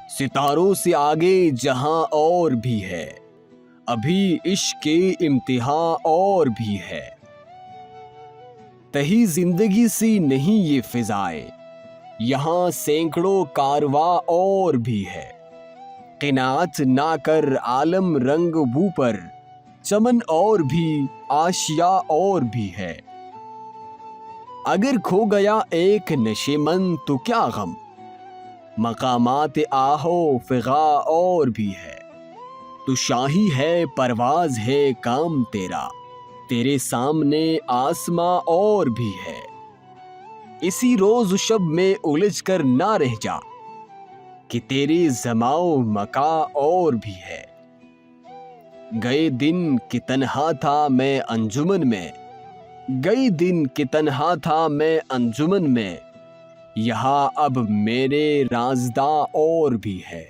ستاروں سے آگے جہاں اور بھی ہے، ابھی عشق کے امتحان اور بھی ہے۔ تہی زندگی سی نہیں یہ فضائیں، یہاں سینکڑوں کارواں اور بھی ہے۔ قناعت نہ کر عالم رنگ بو پر، چمن اور بھی آشیاء اور بھی ہے۔ اگر کھو گیا ایک نشیمن تو کیا غم، مقامات آہو فغاں اور بھی ہے۔ تو شاہی ہے پرواز ہے کام تیرا، تیرے سامنے آسماں اور بھی ہے۔ اسی روز و شب میں الجھ کر نہ رہ جا، کہ تیرے زماں و مکاں اور بھی ہے۔ گئے دن کہ تنہا تھا میں انجمن میں، گئے دن کہ تنہا تھا میں انجمن میں، یہاں اب میرے رازداں اور بھی ہے۔